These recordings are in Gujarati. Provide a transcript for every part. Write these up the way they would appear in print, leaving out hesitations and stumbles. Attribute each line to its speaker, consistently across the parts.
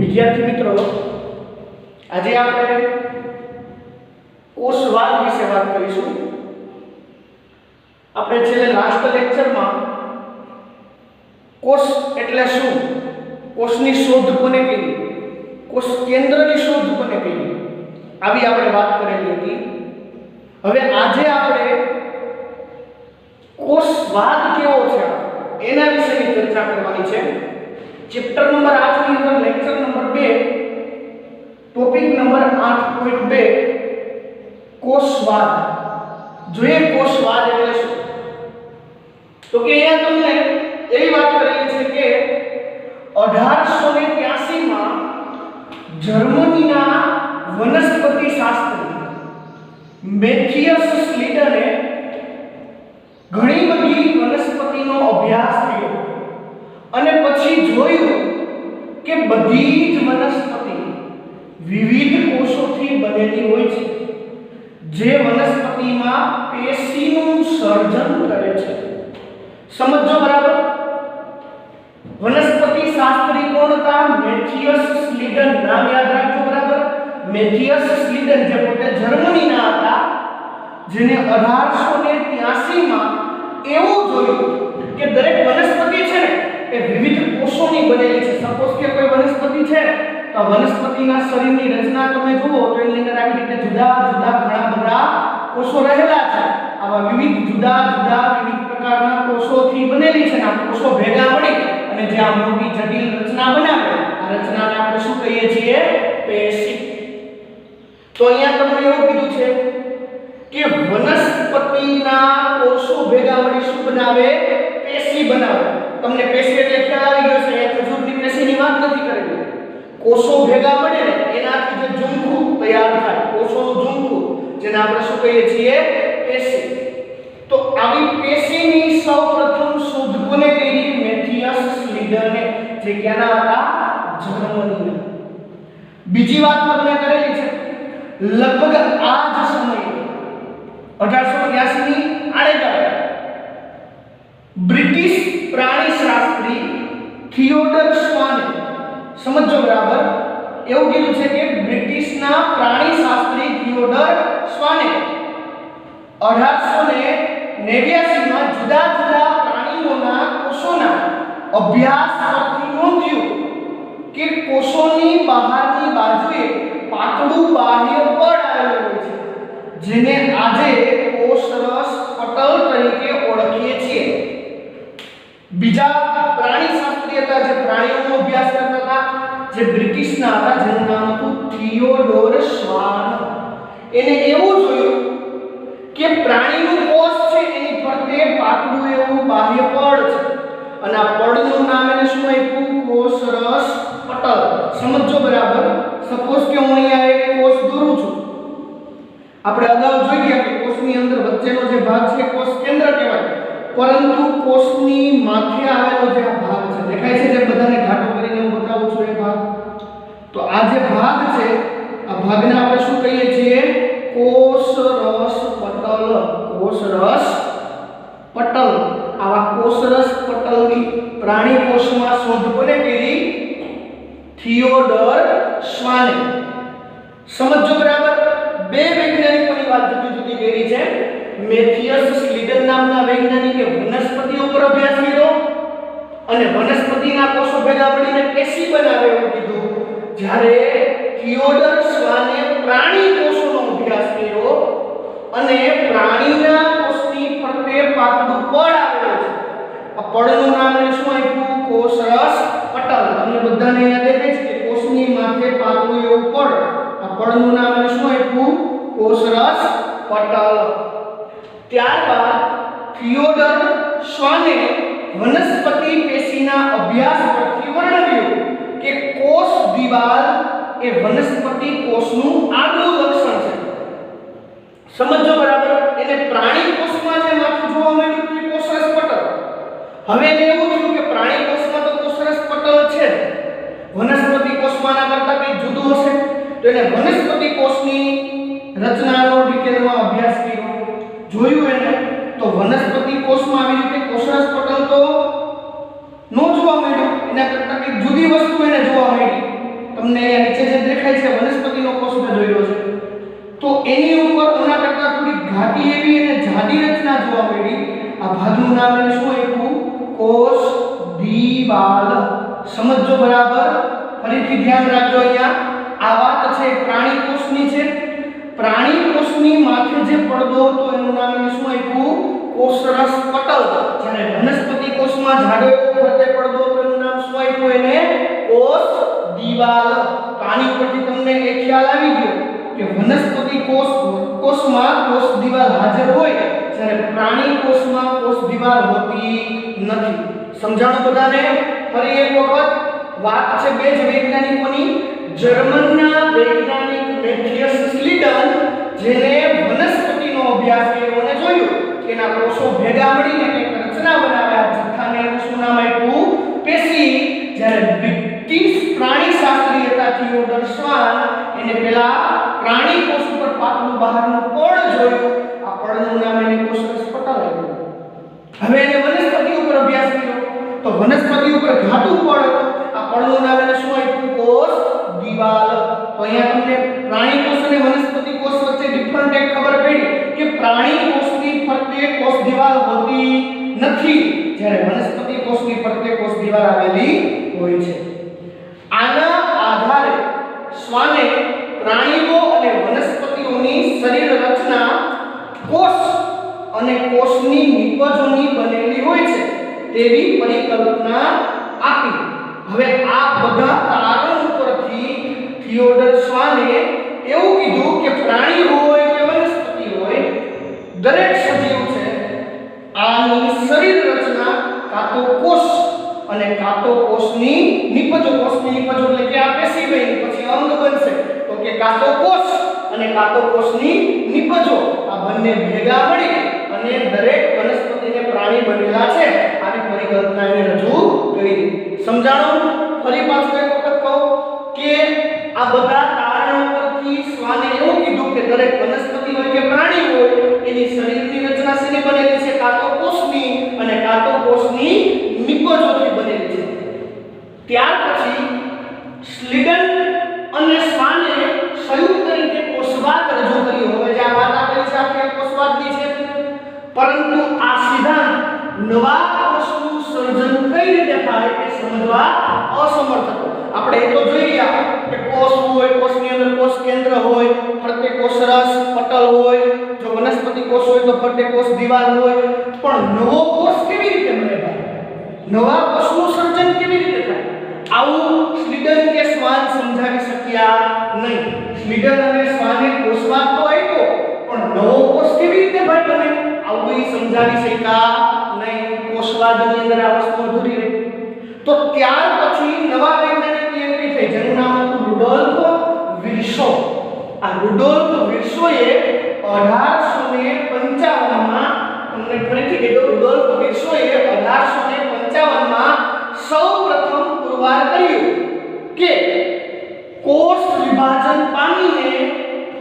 Speaker 1: વિદ્યાર્થી મિત્રો, આજે આપણે કોષવાદ વિશે વાત કરીશું. આપણે છેલ્લે લાસ્ટ લેક્ચરમાં કોષ એટલે શું, કોષની શોધ કોને કરી, કોષ કેન્દ્રની શોધ કોને કરી, આવી આપણે વાત કરેલી હતી. હવે આજે આપણે કોષવાદ કેવો છે એના વિશેની ચર્ચા કરવાની છે. ચેપ્ટર નંબર 8 ની અંદર લેક્ચર નંબર 2 ટોપિક નંબર 8.2 કોષવાદ. જોઈએ કોષવાદ એટલે શું. તો કે અહીંયા તમને એવી વાત કરેલી છે કે 1883 માં જર્મનીના વનસ્પતિ શાસ્ત્રી મેથિયસ સ્લીડને ઘણી બધી વનસ્પતિનો અભ્યાસ કર્યો અને પછી જોયું કે બધી જ વનસ્પતિ વિવિધ કોષોથી બનેલી હોય છે, જે વનસ્પતિમાં પેશીનું સર્જન કરે છે. સમજો બરાબર. વનસ્પતિ શાસ્ત્રી કોણ હતા? મેથિયસ સ્લીડન. નામ યાદ રાખજો બરાબર. મેથિયસ સ્લીડન, જે પોતે જર્મનીના હતા, જેને 1883 માં એવું જોયું કે દરેક વનસ્પતિ છે ને એ વિવિધ કોષોની બનેલી છે. સપોઝ કે કોઈ વનસ્પતિ છે તો વનસ્પતિના શરીરની રચના તમે જુઓ તો એની અંદર આવી રીતે જુદા જુદા ઘણા બધા કોષો રહેલા છે. આવા વિવિધ જુદા જુદા વિવિધ પ્રકારના કોષોથી બનેલી છે. આ કોષો ભેગા મળી અને જે આ મોટી જટિલ રચના બનાવે, આ રચનાને આપણે શું કહીએ છીએ? પેશી. તો અહીંયા તમને એવું કીધું છે કે વનસ્પતિના કોષો ભેગા મળી શું બનાવે? પેશી બનાવે. તમને પેશી એટલે ખ્યાલ આવી ગયો છે. અહીંયા ખજૂરની પેશીની વાત નથી કરેલી. કોષો ભેગા મળે ને એનાથી જે ઝુમખું તૈયાર થાય, કોષોનું ઝુમખું, જેને આપણે શું કહીએ છીએ? પેશી. તો આવી પેશીની સૌપ્રથમ શોધ કોને કરી? મેથિયસ સ્લીડને, જે ક્યાંના હતા? જર્મનીના. બીજી વાત તમને કરેલી છે, લગભગ આ જ સમયે 1883 ની આડેગાળે બ્રિટિશ પ્રાણીશાસ્ત્રી થિયોડર સ્વાને, સમજો બરાબર, એવું કીધું છે કે બ્રિટિશના પ્રાણીશાસ્ત્રી થિયોડર સ્વાને 1889 માં જુદા જુદા પ્રાણીઓના કોષોના અભ્યાસ પરથી નોંધ્યું કે કોષોની બહારની બાજુએ પાતળું બાહ્ય પડ આવેલું હોય છે, જેને આજે કોષરસ પટલ તરીકે ઓળખીએ છીએ. બીજા પ્રાણીશાસ્ત્રી હતા જે પ્રાણીઓનો અભ્યાસ કરતા હતા, જે બ્રિટિશના હતા, જેનું નામ હતું થિયોડોર સ્વાન. એને એવું જોયું કે પ્રાણીનું કોષ છે એની ફરતે પાતળું એવું બાહ્ય પડ છે અને આ પડનું નામ એને શું આપ્યું? કોષરસ પટલ. સમજો બરાબર. સપોઝ કે હું અહીંયા એક કોષ દોરું છું. આપણે અગાઉ જોઈ ગયા કે કોષની અંદર વચ્ચેનો જે ભાગ છે કોષ કેન્દ્ર કહેવાય, પરંતુ કોષની માથે આવેલો જે આ ભાગ છે, દેખાય છે, જે બધાને ઘાટો કરીને હું બતાવું છું એ ભાગ. તો આ જે ભાગ છે, આ ભાગને આપણે શું કહીએ છીએ? કોષરસ પટલ. કોષરસ પટલ. આવા કોષરસ પટલની પ્રાણી કોષમાં શોધ કોને કરી? થિયોડર સ્વાને. સમજો બરાબર. બે વૈજ્ઞાનિકોની વાત જુદી જુદી કરી છે. મેથિયસ સ્લીડન નામના વૈજ્ઞાનિકે વનસ્પતિઓ પર અભ્યાસ કર્યો અને વનસ્પતિના કોષો ભેગા મળીને પેશી બનાવે એવું કીધું. જ્યારે થિયોડર સ્વાને પ્રાણી કોષોનો અભ્યાસ કર્યો અને પ્રાણીના કોષની ફરતે પાતળું પડ આવેલું છે. આ પડનું નામ એને શું આપ્યું? કોષરસ પટલ. તમને બધાને યાદ દેખાય છે કે કોષની માથે પાતળું એવું પડ, આ પડનું નામ એને શું આપ્યું? કોષરસ પટલ. ત્યારબાદ થિયોડર સ્વાને વનસ્પતિ પેશીના અભ્યાસ પરથી વર્ણવ્યું કે કોષ દિવાલ એ વનસ્પતિ કોષનું આગલું લક્ષણ છે. સમજો બરાબર. એને પ્રાણી કોષમાં જે માથું જોવા મળ્યું તે કોષરસ પટલ. હવે એને એવું થયું કે પ્રાણી કોષમાં તો કોષરસ પટલ છે, વનસ્પતિ કોષમાં ના કરતા કંઈ જુદું હશે. તો એને વનસ્પતિ કોષની રચનાનો ડિટેલમાં અભ્યાસ કર્યો. જોયું એને તો વનસ્પતિ કોષમાં આવી રીતે કોષરસ પટલ તો નો જોવા મળ્યું, એના કરતા કંઈક જુદી વસ્તુ એને જોવા મળી. તમને અહીંયા નીચે જે દેખાય છે વનસ્પતિનો કોષ મેં દોર્યો છે, તો એની ઉપર આના કરતા થોડી ઘાટી એવી અને જાડી રચના જોવા મળી. આ ભાગનું નામ એને શું આપ્યું? કોષ દિવાલ. સમજો બરાબર. ફરીથી ધ્યાન રાખજો, અહીંયા આ વાત છે પ્રાણી કોષની છે. પ્રાણી કોષની માથે જે પડદો હતો એનું નામ એને શું આપ્યું? કોષરસ પટલ. જ્યારે વનસ્પતિ કોષમાં જાડો એવો ફરતે પડદો હતો એનું નામ શું આપ્યું એને? કોષ દિવાલ. તો આની પરથી તમને એ ખ્યાલ આવી ગયો કે વનસ્પતિ કોષમાં કોષ દિવાલ હાજર હોય, જ્યારે પ્રાણી કોષમાં કોષ દિવાલ હોતી નથી. સમજાણું બધાને? ફરી એક વખત વાત છે બે જ વૈજ્ઞાનિકોની. જર્મનના વૈજ્ઞાનિક મેથિયસ સ્લીડન, જેને વનસ્પતિનો અભ્યાસ કર્યો અને જોયું કે એના કોષો ભેગા મળીને એક રચના બનાવ્યા, જથ્થાને શું નામ આપ્યું? પેશી. જ્યારે બ્રિટિશ પ્રાણીશાસ્ત્રી હતા થિયોડર સ્વાન, એને પેલા પ્રાણી કોષ ઉપર પાતળું બહારનું પડ જોયું. આ પડનું નામ એને કોષરસ પટલ આપ્યું. હવે એને વનસ્પતિ ઉપર અભ્યાસ કર્યો, તો વનસ્પતિ ઉપર ઘાટું પડ હતું. આ પડનું નામ એને શું આપ્યું? કોષ દિવાલ. તો અહીંયા તમને પ્રાણી કોષ અને વનસ્પતિ કોષ વચ્ચે ડિફરન્ટ એક ખબર પડી કે પ્રાણી કોષની ફરતે કોષ દિવાલ હોતી નથી, જ્યારે વનસ્પતિ કોષની ફરતે કોષ દિવાલ આવેલી હોય છે. આના આધારે સ્વાને પ્રાણીઓ અને વનસ્પતિઓની શરીર રચના કોષ અને કોષની નિપજોની બનેલી હોય છે તેવી પરિકલ્પના આપી. હવે આ બધા તારણ ઉપરથી થિયોડર સ્વાને એવું કીધું કે પ્રાણી હોય કે વનસ્પતિ હોય, દરેક સજીવ છે આની શરીર રચના કાં તો કોષ અને કાં તો કોષની નિપજો. કોષની નિપજો એટલે કે આ પેશી બની પછી અંગ બનશે, તો કે કાં તો કોષ અને કાં તો કોષની નિપજો આ બંને ભેગા મળી અને દરેક વનસ્પતિને પ્રાણી બનેલા છે. આવી પરિકલ્પના એને રજૂ કરી. સમજાણું? ફરી પાછું એક વખત કહું કે આ બધા તારણો પરથી સ્વાને એવું કીધું કે દરેક વનસ્પતિ હોય કે પ્રાણી હોય એની શરીરની રચના શેની બનેલી છે? કાં તો કોષની અને કાં તો કોષની નિપજોથી બનેલી છે. ત્યાર પછી સ્લીડન અને સ્વાને સંયુક્ત રીતે કોષવાદ રજૂ કર્યો. હવે જે આ વાત આપેલી છે આપણે કોષવાદની છે, પરંતુ આ સિદ્ધાંત નવા કોષનું સર્જન કઈ રીતે થાય એ સમજવા અસમર્થ હતો. આપણે એ તો જોઈ ગયા કે કોષ હોય, કોષની અંદર કોષ કેન્દ્ર હોય, ફરતે કોષરસ પટલ હોય, જો વનસ્પતિ કોષ હોય તો ફરતે કોષ દિવાલ હોય, પણ નવો કોષ કેવી રીતે બને? નવા કોષનું સર્જન કેવી રીતે થાય? આવું સ્લીડન કે સ્વાન સમજાવી શક્યા નહીં. સ્લીડન અને સ્વાને કોષવાદ તો આપ્યો, પણ નવો કોષ કેવી રીતે બને આવું સમજાવી શક્યા નહીં. કોષવાદની અંદર આ વસ્તુ અધૂરી રહી. તો ત્યાર પછી નવા વૈજ્ઞાનિકની એન્ટ્રી થઈ, જેનું નામ હતું રુડોલ્ફ વિર્સો. આ રુડોલ્ફ વિર્સોએ 1855 માં, તમને ફરીથી કહેજો, રુડોલ્ફ વિર્સોએ 1855 માં સૌપ્રથમ પુરવાર કર્યું કે કોષ વિભાજન પામીને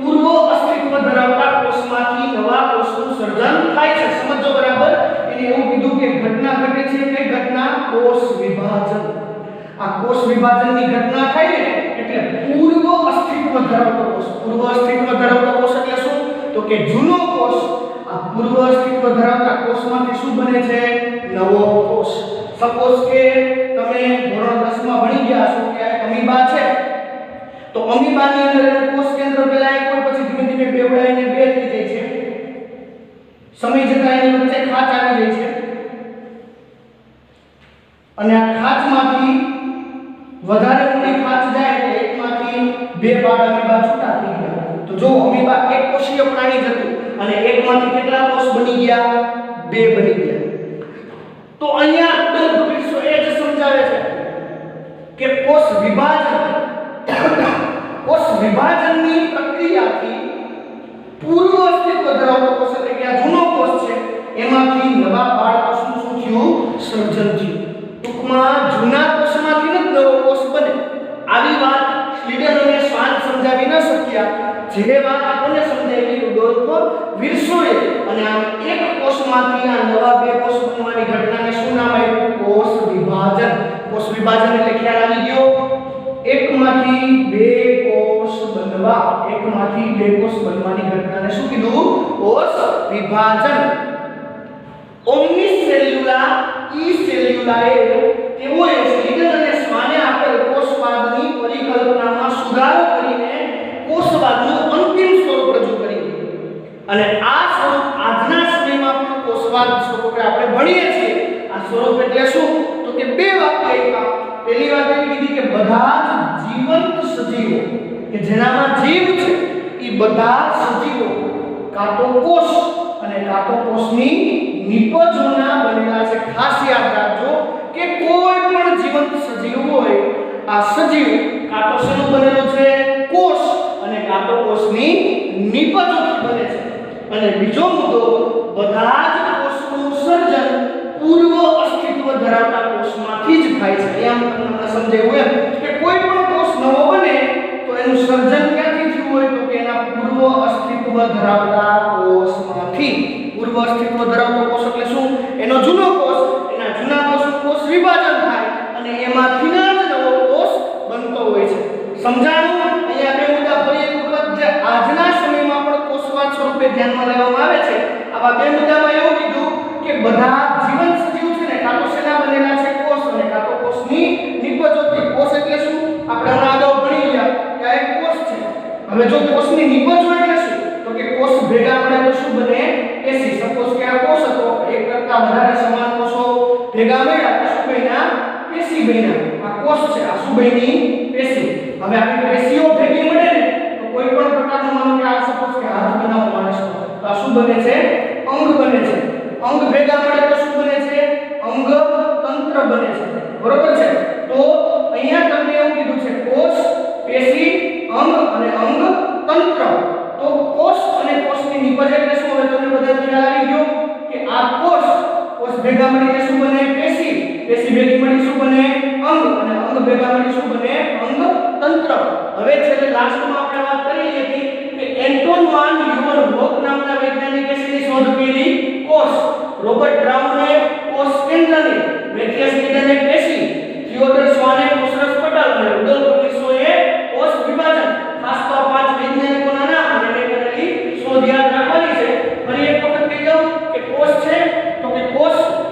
Speaker 1: પૂર્વ અસ્તિત્વ ધરાવતા કોષમાંથી નવા કોષનું સર્જન થાય છે. સમજો બરાબર. એને એવું કીધું કે ઘટના ઘટે છે કે ઘટના કોષ વિભાજન. આ કોષ વિભાજનની ઘટના થાય ને એટલે પૂર્વ અસ્તિત્વ ધરાવતો કોષ. પૂર્વ અસ્તિત્વ ધરાવતો કોષ એટલે શું? તો કે જૂનો કોષ આ પૂર્વ અસ્તિત્વ ધરાવતા કોષમાંથી શું બને છે? નવો કોષ. સપોઝ કે તમે ધોરણ 10 માં ભણી ગયા છો કે અમીબા છે, તો અમીબાની અંદર કોષ કેન્દ્ર પહેલા એક હોય, પછી ધીમે ધીમે બેવડાઈને બે થઈ જાય છે. સમય જતાં એની વચ્ચે ખાંચ આવી જાય છે અને આ ખાંચમાંથી વધારે ઊંડી ખાંચ જાય એટલે એકમાંથી બે બાળ અમીબા છૂટા થઈ ગયા. તો જો અમીબા એક કોષીય પ્રાણી જ હતું અને એકમાંથી કેટલા કોષ બની ગયા? બે બની ગયા. તો અહીંયા રુડોલ્ફ વિર્સો એ જ સમજાવે છે કે કોષ વિભાજનની પ્રક્રિયાથી પૂર્વ અસ્તિત્વ ધરાવતો કોષ એટલે કે આ જૂનો કોષ છે એમાંથી નવા બાળ કોષનું શું થયું? સર્જન થયું. ટૂંકમાં જૂના કોષમાંથી જ નવો કોષ બને. આવી વાત સ્લીડન અને સ્વાન સમજાવી ન શક્યા. જે વાત કોને સમજાવી? રુડોલ્ફ વિર્સોએ. અને આ એક કોષમાંથી આ નવા બે કોષ બનવાની ઘટનાને શું નામ આપ્યું? કોષ વિભાજન. કોષ વિભાજન એટલે ખ્યાલ આવી ગયો? એકમાંથી બે કોષ બનવાની ઘટનાને શું કીધું? કોષ વિભાજન. ઓમ્નિસેલ્યુલા ઇસેલ્યુલાએ તેઓએ સ્લીડન અને સ્વાને આપેલ કોષવાદની પરિકલ્પનામાં સુધારો કરીને કોષવાદનું અંતિમ સ્વરૂપ રજૂ કર્યું. અને આ સ્વરૂપ આજના સમયમાં પણ કોષવાદ સ્વરૂપે આપણે ભણીએ છીએ. આ સ્વરૂપ એટલે શું? તો કે બે વાક્ય આપ્યા. પહેલી વાત એ કીધી કે બધા જ જીવંત સજીવો કે જેનામાં જીવ છે એ બધા સજીવો કાં તો કોષ અને કાં તો કોષની નિપજોના બનેલા છે. ખાસ યાદ રાખજો કે કોઈ પણ જીવંત સજીવ હોય આ સજીવ કાં તો શેનું બનેલું છે? કોષ અને કાં તો કોષની નિપજોથી બને છે. અને બીજો મુદ્દો, બધા જ કોષનું સર્જન પૂર્વ અસ્તિત્વ ધરાવતા કોષમાંથી જ થાય છે. અહીંયા તમને સમજાવ્યું એમ કે કોઈ પણ કોષ નવો બને તો એનું સર્જન ક્યાંથી થયું હોય? તો કે એના પૂર્વ અસ્તિત્વ ધરાવતા કોષમાંથી. પૂર્વ અસ્તિત્વ ધરાવતો કોષ એટલે શું? એનો જૂનો કોષ, એના જૂના કોષનું કોષ વિભાજન થાય અને એમાંથી જ નવો કોષ બનતો હોય છે. સમજાણું? અહીંયા બે મુદ્દા ફરી એક વખત જે આજના સમયમાં પણ કોષવાદ સ્વરૂપે ધ્યાનમાં લેવામાં આવે છે. આવા બે મુદ્દામાં એવું કીધું કે બધા જીવંત સજીવ છે ને કાં તો શેના બનેલા છે? કોષ અને કાં તો કોષની નિપજોથી. કોષ એટલે શું? આપણે હમણાં અગાઉ ભણી ગયા કે આ એક કોષ છે. હવે જો કોષની નિપજો એટલે શું? તો કે કોષ ભેગા મળે તો શું બને? પેશી. સપોઝ કે આ કોષ હતો, એક કરતા વધારે સમાન કોષો ભેગા મળ્યા તો શું બન્યા? પેશી બન્યા. આ કોષ છે, આ શું બની? પેશી. હવે આવી પેશીઓ ભેગી મળે ને તો કોઈ પણ પ્રકારનું માનો કે આ સપોઝ કે હાથ બનાવો માણસનો તો આ શું બને છે? અંગ બને છે. અંગ ભેગા મળે તો શું બને છે? અંગ તંત્ર બને છે. બરોબર છે? તો અહીંયા તમને એવું કીધું છે કોષ, પેશી, અંગ અને અંગ તંત્ર. તો કોષ અને કોષની નિપજ એટલે શું? હવે તમને બધાને ખ્યાલ આવી ગયો કે આ કોષ ભેગા મળીને શું બને? પેશી. પેશી ભેગી મળી શું બને? અંગ. અને અંગ ભેગા મળી શું બને? અંગ તંત્ર. હવે છેલ્લે લાસ્ટમાં આપણે વાત કરી હતી કે એન્ટોન વાન લ્યુવનહોક નામના વૈજ્ઞાનિકે શેની શોધ કરી? કોષ. રોબર્ટ બ્રાઉને કોષ કેન્દ્રની, મેથિયસ લીડને પેશી, થિયોડર સ્વાને કોષરસ પટલ અને રુડોલ્ફ વિર્સોએ કોષ વિભાજન. ખાસ તો આ પાંચ વૈજ્ઞાનિકોના નામ અને મેં કરેલી શોધ યાદ રાખવાની છે. ફરી એક વખત કહી દઉં કે કોષ છે તો કે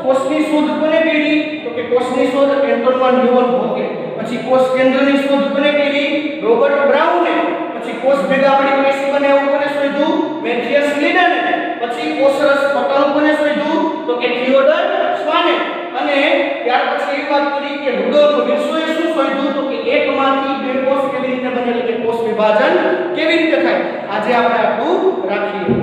Speaker 1: કોષની શોધ કોને કરી? તો કે કોષની શોધ એન્ટોન વાન લ્યુવનહોકે. પછી કોષ કેન્દ્રની શોધ કોને કરી? રોબર્ટ બ્રાઉને. પછી કોષ ભેગા મળી પેશી બને એવું કોને શોધ્યું? મેથિયસ લીડને. પછી કોષરસ પટલ કોને શોધ્યું? તો કે થિયોડર સ્વાને. અને ત્યાર પછી એ વાત કરી કે રુડોલ્ફ વિર્સોએ શું શોધ્યું? તો કે એકમાંથી બે કોષ કેવી રીતે બને એટલે કે કોષ વિભાજન કેવી રીતે થાય. આજે આપણે આટલું રાખીએ.